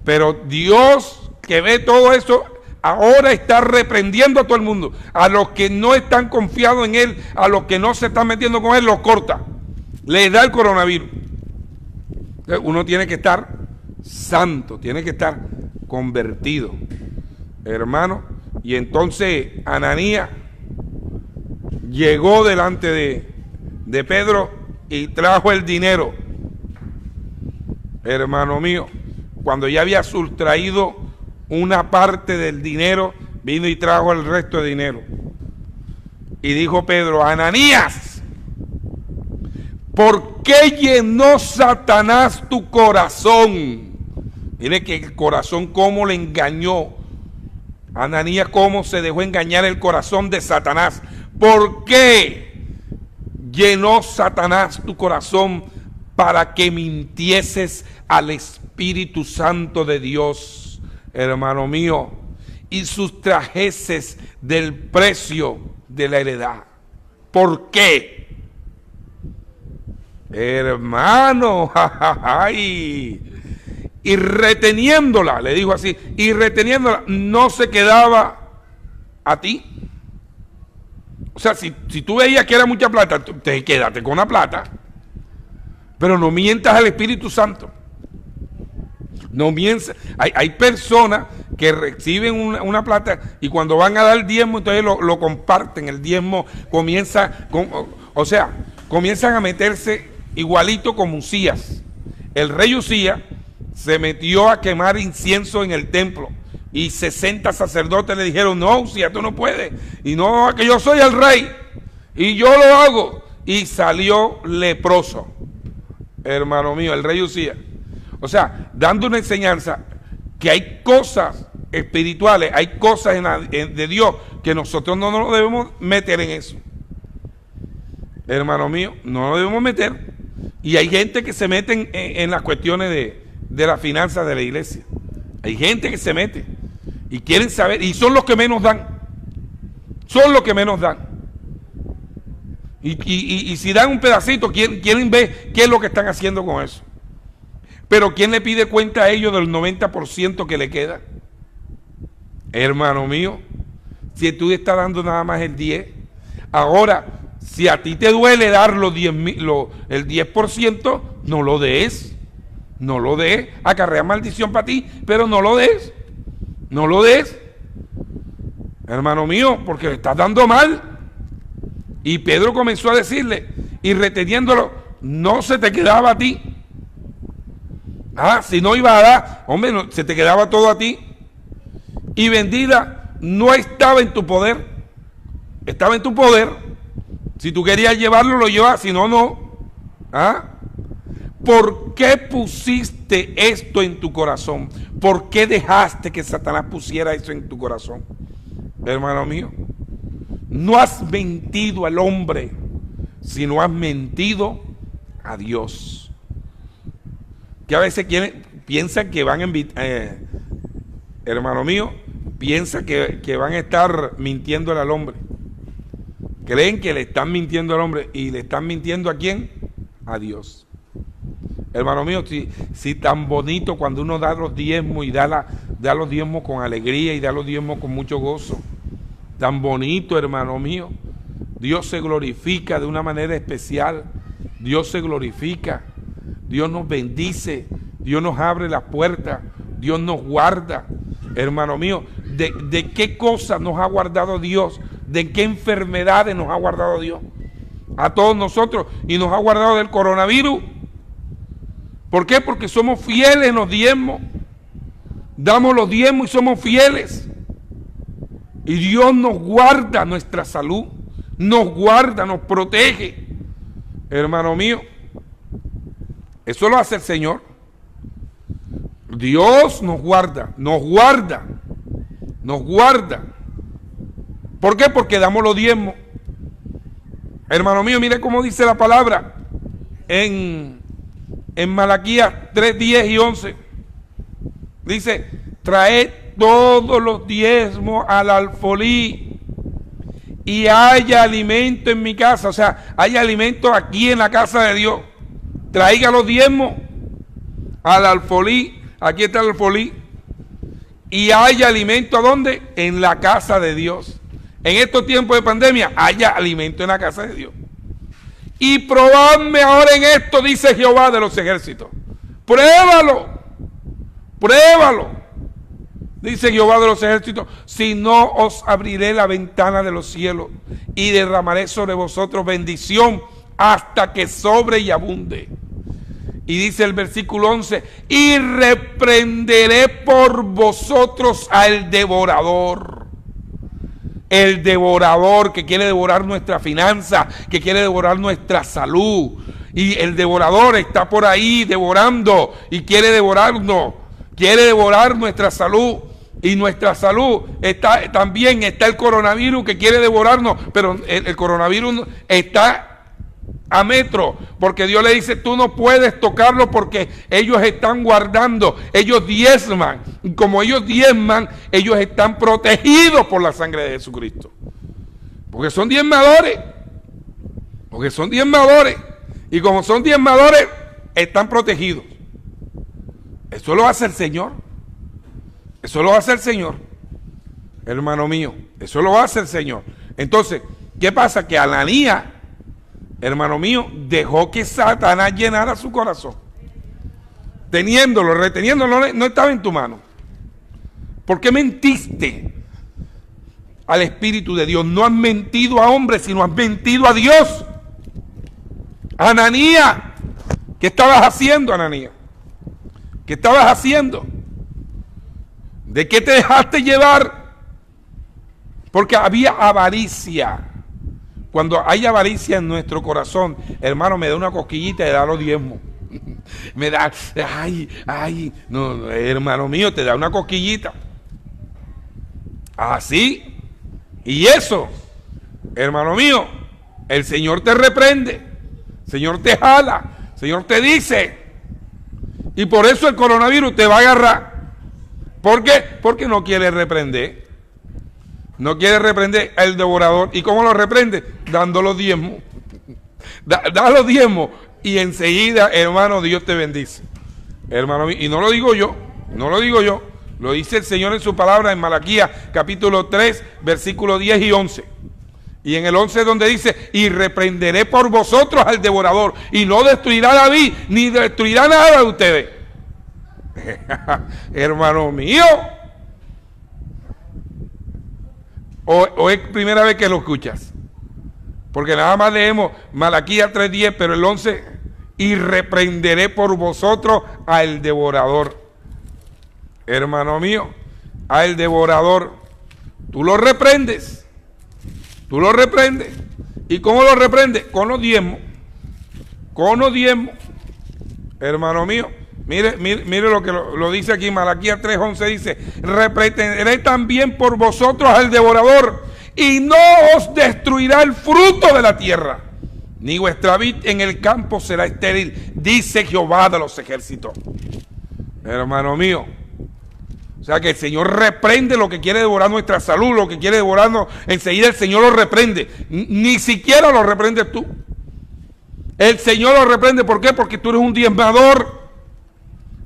Pero Dios, que ve todo eso, ahora está reprendiendo a todo el mundo. A los que no están confiados en Él, a los que no se están metiendo con Él, los corta. Les da el coronavirus. Uno tiene que estar santo, tiene que estar convertido, hermano. Y entonces Ananías llegó delante de Pedro y trajo el dinero. Hermano mío, cuando ya había sustraído una parte del dinero, vino y trajo el resto de dinero. Y dijo Pedro: Ananías, ¿Por qué llenó Satanás tu corazón? Mire que el corazón cómo le engañó. Ananías cómo se dejó engañar el corazón de Satanás. ¿Por qué llenó Satanás tu corazón? Para que mintieses al Espíritu Santo de Dios, hermano mío, y sustrajeses del precio de la heredad. ¿Por qué? Hermano, ay, y reteniéndola, le dijo así, y reteniéndola, no se quedaba a ti. O sea, si tú veías que era mucha plata, te quédate con la plata, pero no mientas al Espíritu Santo. No mientas. Hay personas que reciben una plata y cuando van a dar el diezmo, entonces lo comparten. El diezmo comienza, comienzan a meterse igualito como Usías. El rey Usías se metió a quemar incienso en el templo y 60 sacerdotes le dijeron: no, Usías, tú no puedes, y no, que yo soy el rey y yo lo hago, y salió leproso, hermano mío, el rey Usías. O sea, dando una enseñanza que hay cosas espirituales, hay cosas de Dios que nosotros no nos debemos meter en eso, hermano mío, no nos debemos meter. Y hay gente que se mete en las cuestiones de las finanzas de la iglesia. Hay gente que se mete y quieren saber, y son los que menos dan. Son los que menos dan. Y si dan un pedacito, quieren ver qué es lo que están haciendo con eso. Pero ¿quién le pide cuenta a ellos del 90% que le queda? Hermano mío, si tú estás dando nada más el 10%, ahora, si a ti te duele dar el 10%, no lo des. No lo des. Acarrea maldición para ti, pero no lo des. No lo des. Hermano mío, porque le estás dando mal. Y Pedro comenzó a decirle, y reteniéndolo, no se te quedaba a ti. Si no iba a dar, hombre, no, se te quedaba todo a ti. Y vendida no estaba en tu poder. Estaba en tu poder. Si tú querías llevarlo, lo llevas, si no, no. ¿Por qué pusiste esto en tu corazón? ¿Por qué dejaste que Satanás pusiera eso en tu corazón? Hermano mío, no has mentido al hombre, sino has mentido a Dios. Que a veces piensan que van a hermano mío, piensa que van a estar mintiendo al hombre. Creen que le están mintiendo al hombre, y le están mintiendo ¿a quién? A Dios. Hermano mío, si tan bonito cuando uno da los diezmos y da los diezmos con alegría y da los diezmos con mucho gozo. Tan bonito, hermano mío. Dios se glorifica de una manera especial. Dios se glorifica. Dios nos bendice. Dios nos abre las puertas. Dios nos guarda. Hermano mío, ¿de qué cosas nos ha guardado Dios? ¿De qué enfermedades nos ha guardado Dios? A todos nosotros. Y nos ha guardado del coronavirus. ¿Por qué? Porque somos fieles en los diezmos. Damos los diezmos y somos fieles. Y Dios nos guarda nuestra salud. Nos guarda, nos protege. Hermano mío, eso lo hace el Señor. Dios nos guarda, nos guarda, nos guarda. ¿Por qué? Porque damos los diezmos. Hermano mío, mire cómo dice la palabra en Malaquías 3, 10 y 11. Dice: traed todos los diezmos al alfolí y haya alimento en mi casa. O sea, haya alimento aquí en la casa de Dios. Traiga los diezmos al alfolí. Aquí está el alfolí. Y haya alimento, ¿a dónde? En la casa de Dios. En estos tiempos de pandemia, haya alimento en la casa de Dios. Y probadme ahora en esto, dice Jehová de los ejércitos. Pruébalo. Pruébalo. Dice Jehová de los ejércitos: si no, os abriré la ventana de los cielos y derramaré sobre vosotros bendición hasta que sobre y abunde. Y dice el versículo 11: y reprenderé por vosotros al devorador. El devorador que quiere devorar nuestra finanza, que quiere devorar nuestra salud, Y el devorador está por ahí devorando y quiere devorarnos, quiere devorar nuestra salud. Y nuestra salud también está el coronavirus que quiere devorarnos, pero el coronavirus está a metro, porque Dios le dice, tú no puedes tocarlo porque ellos están guardando, ellos diezman, y como ellos diezman, ellos están protegidos por la sangre de Jesucristo, porque son diezmadores, y como son diezmadores, están protegidos. Eso lo hace el Señor, hermano mío, eso lo hace el Señor. Entonces, ¿qué pasa? Que Ananías, hermano mío, dejó que Satanás llenara su corazón. Reteniéndolo, no estaba en tu mano. ¿Por qué mentiste al Espíritu de Dios? No has mentido a hombres, sino has mentido a Dios. Ananías, ¿qué estabas haciendo, Ananías? ¿Qué estabas haciendo? ¿De qué te dejaste llevar? Porque había avaricia. Cuando hay avaricia en nuestro corazón, hermano, me da una cosquillita y da los diezmos. Me da, no, hermano mío, te da una cosquillita. Así. Y eso, hermano mío, el Señor te reprende, el Señor te jala, el Señor te dice. Y por eso el coronavirus te va a agarrar. ¿Por qué? Porque no quiere reprender. No quiere reprender al devorador. ¿Y cómo lo reprende? Dando los diezmos. Da los diezmos y enseguida, hermano, Dios te bendice. Hermano mío, y no lo digo yo, lo dice el Señor en su palabra en Malaquías capítulo 3, versículos 10 y 11. Y en el 11 donde dice, y reprenderé por vosotros al devorador, y no destruirá a David, ni destruirá nada de ustedes. Hermano mío, o es primera vez que lo escuchas, porque nada más leemos Malaquías 3:10, pero el 11, y reprenderé por vosotros al devorador. Hermano mío, al devorador, tú lo reprendes. ¿Y cómo lo reprendes? Con los diezmos. Hermano mío, mire lo que lo dice aquí, Malaquías 3:11 dice, reprenderé también por vosotros al devorador, y no os destruirá el fruto de la tierra, ni vuestra vid en el campo será estéril, dice Jehová de los ejércitos. Hermano mío, o sea que el Señor reprende lo que quiere devorar nuestra salud, lo que quiere devorarnos, enseguida el Señor lo reprende. Ni siquiera lo reprendes tú. El Señor lo reprende, ¿por qué? Porque tú eres un diezmador,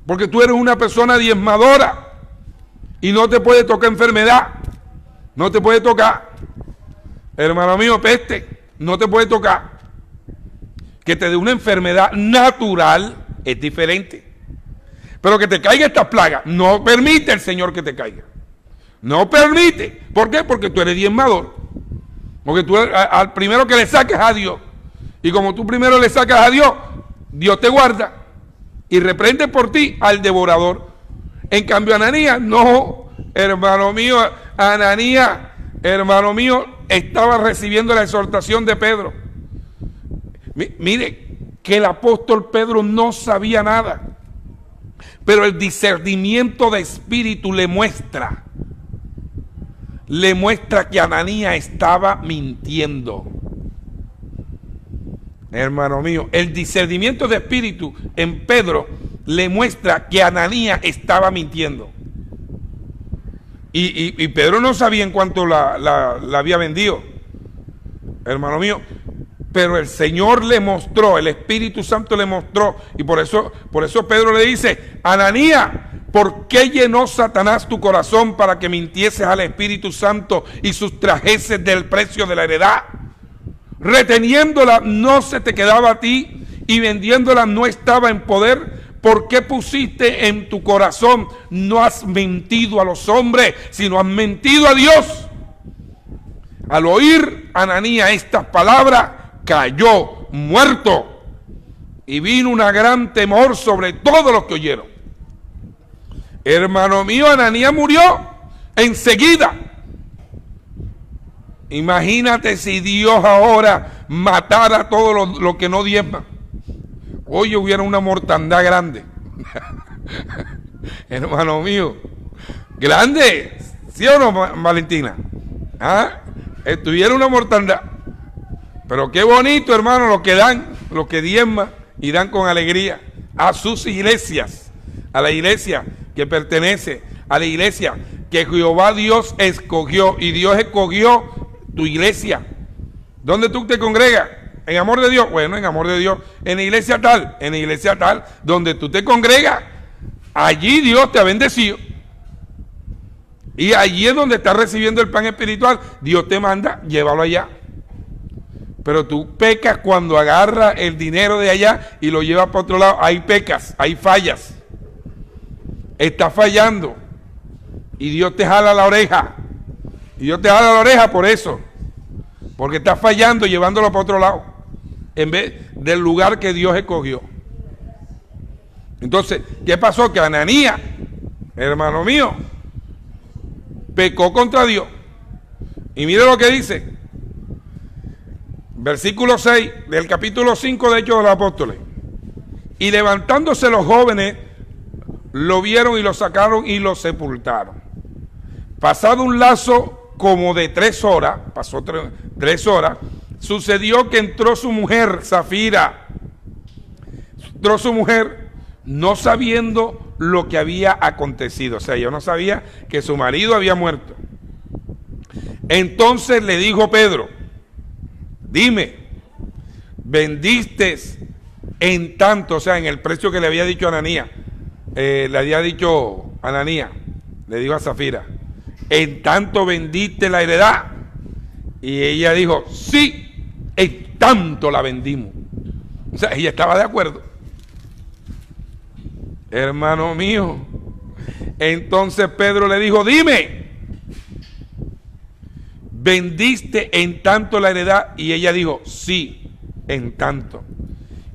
porque tú eres una persona diezmadora y no te puede tocar enfermedad, no te puede tocar, hermano mío, peste, no te puede tocar. Que te dé una enfermedad natural es diferente. Pero que te caiga esta plaga, no permite el Señor que te caiga. No permite. ¿Por qué? Porque tú eres diezmador. Porque tú al primero que le saques a Dios. Y como tú primero le sacas a Dios, Dios te guarda. Y reprende por ti al devorador. En cambio, Ananías, no, hermano mío, Ananías, hermano mío, estaba recibiendo la exhortación de Pedro. Mire, que el apóstol Pedro no sabía nada. Pero el discernimiento de espíritu le muestra que Ananías estaba mintiendo. Hermano mío, el discernimiento de espíritu en Pedro le muestra que Ananías estaba mintiendo. Y Pedro no sabía en cuánto la había vendido, hermano mío. Pero el Señor le mostró, el Espíritu Santo le mostró, y por eso Pedro le dice, Ananías, ¿por qué llenó Satanás tu corazón para que mintieses al Espíritu Santo y sustrajeses del precio de la heredad? Reteniéndola no se te quedaba a ti, y vendiéndola no estaba en poder. ¿Por qué pusiste en tu corazón? No has mentido a los hombres, sino has mentido a Dios. Al oír Ananías estas palabras, cayó muerto, y vino un gran temor sobre todos los que oyeron. Hermano mío, Ananías murió enseguida. Imagínate si Dios ahora matara a todos los que no diezman. hoy hubiera una mortandad grande. Hermano mío, grande, ¿sí o no, Valentina? ¿Ah? Estuviera una mortandad. Pero qué bonito, hermano, lo que dan, lo que diezman y dan con alegría a sus iglesias, a la iglesia que pertenece, a la iglesia que Jehová Dios escogió, y Dios escogió tu iglesia. ¿Dónde tú te congregas? ¿En amor de Dios? Bueno, en amor de Dios. En la iglesia tal, donde tú te congregas, allí Dios te ha bendecido. Y allí es donde estás recibiendo el pan espiritual. Dios te manda, llévalo allá. Pero tú pecas cuando agarras el dinero de allá y lo llevas para otro lado. Ahí pecas, ahí fallas. Estás fallando. Y Dios te jala la oreja. Y Dios te jala la oreja por eso. Porque estás fallando, llevándolo para otro lado, en vez del lugar que Dios escogió. Entonces, ¿qué pasó? Que Ananías, hermano mío, pecó contra Dios. Y mire lo que dice, versículo 6 del capítulo 5 de Hechos de los Apóstoles. Y levantándose los jóvenes, lo vieron y lo sacaron y lo sepultaron. Pasado un lazo como de 3 horas, pasó 3 horas, sucedió que entró su mujer, Safira. Entró su mujer no sabiendo lo que había acontecido. O sea, ella no sabía que su marido había muerto. Entonces le dijo Pedro, dime, ¿vendiste en tanto? O sea, en el precio que le había dicho Ananías. Le había dicho Ananías, le dijo a Safira, ¿en tanto vendiste la heredad? Y ella dijo, sí, en tanto la vendimos. O sea, ella estaba de acuerdo. Hermano mío. Entonces Pedro le dijo, dime, ¿vendiste en tanto la heredad? Y ella dijo, sí, en tanto.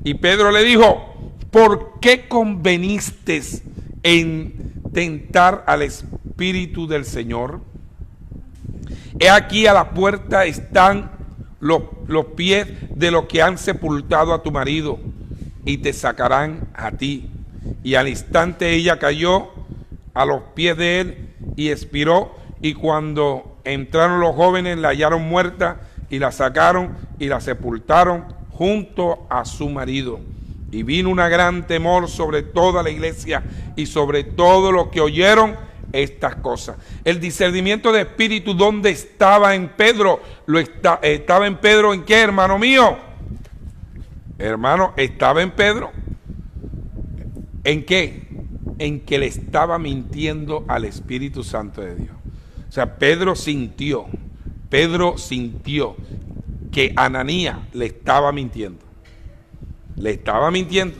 Y Pedro le dijo, ¿por qué conveniste en tentar al Espíritu del Señor? He aquí a la puerta están los pies de los que han sepultado a tu marido y te sacarán a ti. Y al instante ella cayó a los pies de él y expiró, y cuando entraron los jóvenes la hallaron muerta y la sacaron y la sepultaron junto a su marido. Y vino un gran temor sobre toda la iglesia y sobre todos los que oyeron estas cosas. El discernimiento de espíritu, ¿dónde estaba en Pedro? ¿Estaba en Pedro en qué, hermano mío? Hermano, ¿estaba en Pedro? ¿En qué? En que le estaba mintiendo al Espíritu Santo de Dios. O sea, Pedro sintió que Ananías le estaba mintiendo. Le estaba mintiendo,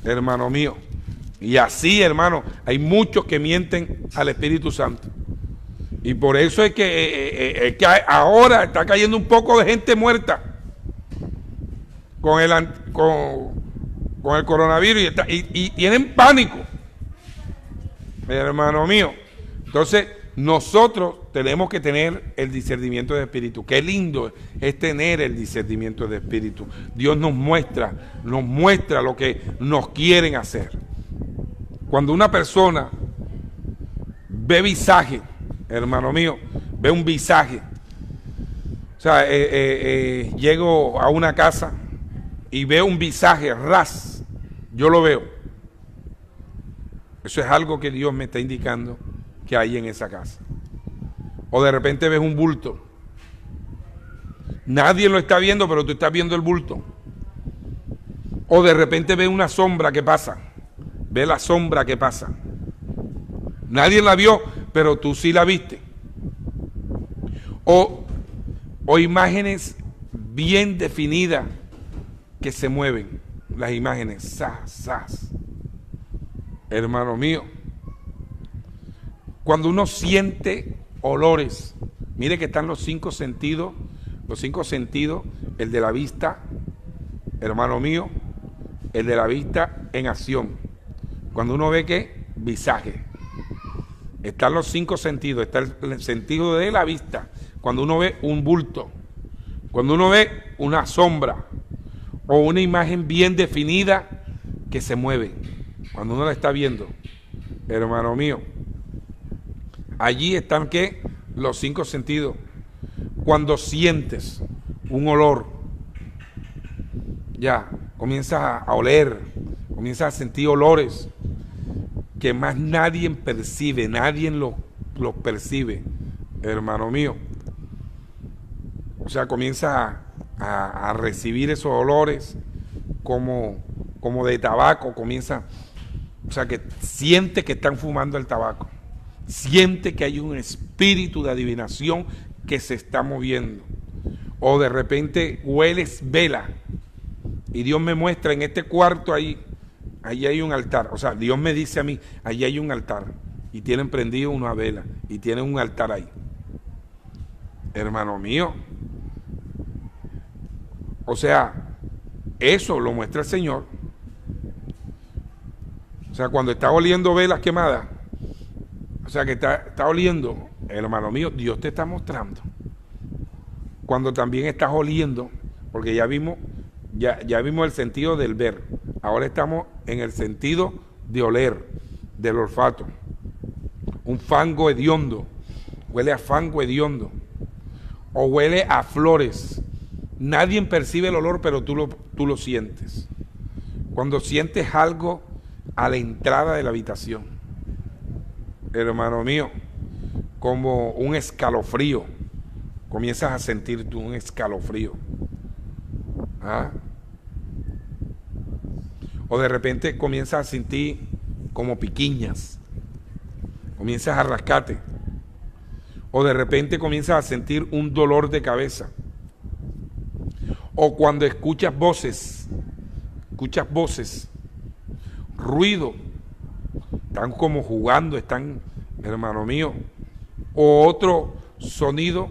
hermano mío. Y así, hermano, hay muchos que mienten al Espíritu Santo. Y por eso es que ahora está cayendo un poco de gente muerta con el coronavirus y tienen pánico, hermano mío. Entonces, nosotros tenemos que tener el discernimiento de espíritu. Qué lindo es tener el discernimiento de espíritu. Dios nos muestra lo que nos quieren hacer. Cuando una persona ve visaje, hermano mío, ve un visaje. O sea, llego a una casa y veo un visaje ras, yo lo veo. Eso es algo que Dios me está indicando que hay en esa casa. O de repente ves un bulto. Nadie lo está viendo, pero tú estás viendo el bulto. O de repente ves una sombra que pasa. Ve la sombra que pasa. Nadie la vio, pero tú sí la viste. O imágenes bien definidas que se mueven. Las imágenes, sas. Hermano mío, cuando uno siente olores, mire que están los 5 sentidos, el de la vista, hermano mío, el de la vista en acción. Cuando uno ve que visaje, están los 5 sentidos, está el sentido de la vista, cuando uno ve un bulto, cuando uno ve una sombra, o una imagen bien definida que se mueve. Cuando uno la está viendo, hermano mío, allí están ¿qué? Los 5 sentidos. Cuando sientes un olor, ya comienzas a oler, comienzas a sentir olores que más nadie percibe, nadie los percibe, hermano mío. O sea, comienzas a recibir esos olores como de tabaco, comienza, o sea, que siente que están fumando el tabaco, siente que hay un espíritu de adivinación que se está moviendo, o de repente hueles vela, y Dios me muestra en este cuarto ahí hay un altar, o sea, Dios me dice a mí, allí hay un altar, y tienen prendido una vela, y tienen un altar ahí, hermano mío. O sea, eso lo muestra el Señor. O sea, cuando está oliendo velas quemadas, o sea, que está oliendo, hermano mío, Dios te está mostrando. Cuando también estás oliendo, porque ya vimos el sentido del ver, ahora estamos en el sentido de oler, del olfato. Un fango hediondo, huele a fango hediondo, o huele a flores. Nadie percibe el olor, pero tú lo sientes. Cuando sientes algo a la entrada de la habitación, hermano mío, como un escalofrío, comienzas a sentir tú un escalofrío. ¿Ah? O de repente comienzas a sentir como piquiñas, comienzas a rascarte, o de repente comienzas a sentir un dolor de cabeza. O cuando escuchas voces, ruido, están como jugando, están, hermano mío, o otro sonido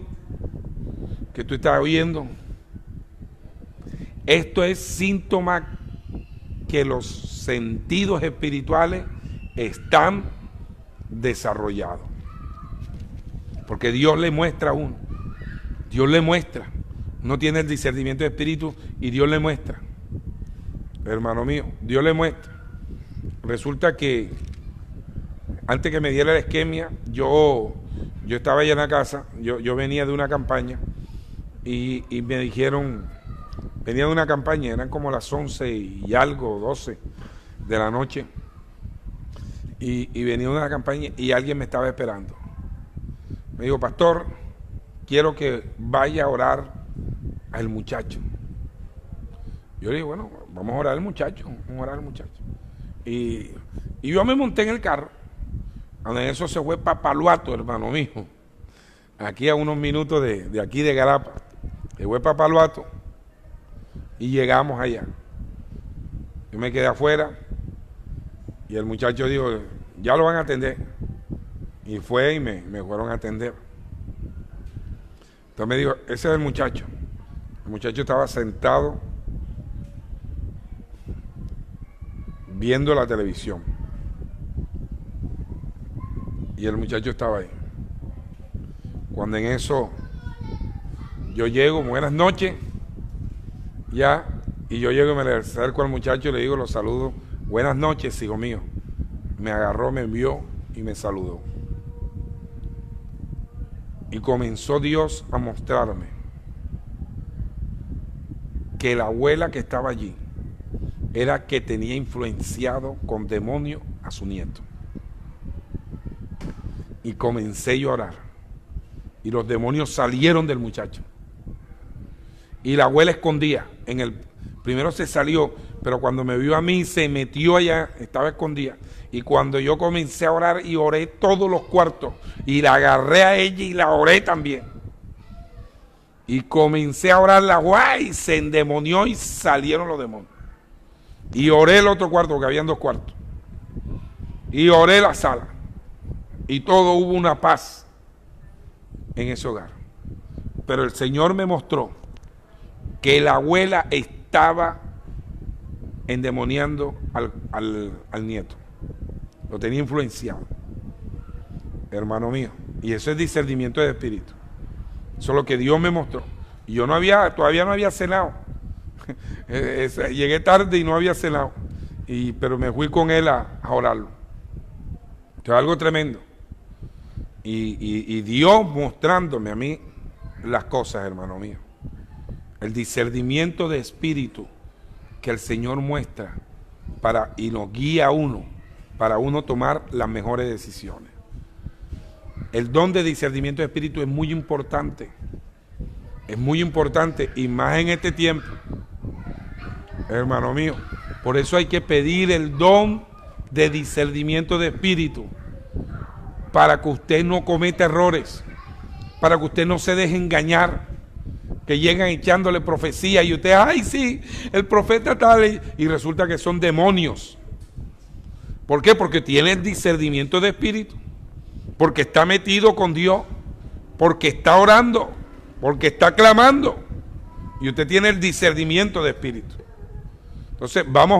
que tú estás oyendo. Esto es síntoma que los sentidos espirituales están desarrollados. Porque Dios le muestra a uno, Dios le muestra. No tiene el discernimiento de espíritu y Dios le muestra, hermano mío, Dios le muestra. Resulta que antes que me diera la isquemia, yo estaba allá en la casa, yo venía de una campaña y me dijeron, venía de una campaña, eran como las 11 y algo, 12 de la noche, y venía de una campaña y alguien me estaba esperando. Me dijo, pastor, quiero que vaya a orar al muchacho. Yo le dije, bueno, vamos a orar al muchacho, Y yo me monté en el carro, donde eso se fue para Paluato, hermano mío, aquí a unos minutos de aquí de Galapa, se fue para Paluato, y llegamos allá. Yo me quedé afuera, y el muchacho dijo, ya lo van a atender, y fue y me fueron a atender. Entonces me dijo, ese es el muchacho. El muchacho estaba sentado viendo la televisión. Y el muchacho estaba ahí. Cuando en eso yo llego, buenas noches, ya, y yo llego y me le acerco al muchacho y le digo, los saludo, buenas noches, hijo mío. Me agarró, me envió y me saludó. Y comenzó Dios a mostrarme que la abuela que estaba allí era que tenía influenciado con demonio a su nieto. Y comencé a llorar. Y los demonios salieron del muchacho. Y la abuela escondía. Primero se salió, pero cuando me vio a mí se metió allá, estaba escondida. Y cuando yo comencé a orar y oré todos los cuartos, y la agarré a ella y la oré también. Y comencé a orar la guay, se endemonió y salieron los demonios. Y oré el otro cuarto, porque habían 2 cuartos. Y oré la sala. Y todo hubo una paz en ese hogar. Pero el Señor me mostró que la abuela estaba endemoniando al nieto. Lo tenía influenciado. Hermano mío. Y eso es discernimiento de espíritu. Eso es lo que Dios me mostró. Y yo todavía no había cenado. Llegué tarde y no había cenado, pero me fui con él a orarlo. Esto es algo tremendo. Y Dios mostrándome a mí las cosas, hermano mío. El discernimiento de espíritu que el Señor muestra y nos guía a uno para uno tomar las mejores decisiones. El don de discernimiento de espíritu es muy importante. Es muy importante, y más en este tiempo, hermano mío. Por eso hay que pedir el don de discernimiento de espíritu, para que usted no cometa errores, para que usted no se deje engañar, que llegan echándole profecía y usted, ay sí, el profeta tal, y resulta que son demonios. ¿Por qué? Porque tiene el discernimiento de espíritu, porque está metido con Dios, porque está orando, porque está clamando, y usted tiene el discernimiento de espíritu. Entonces vamos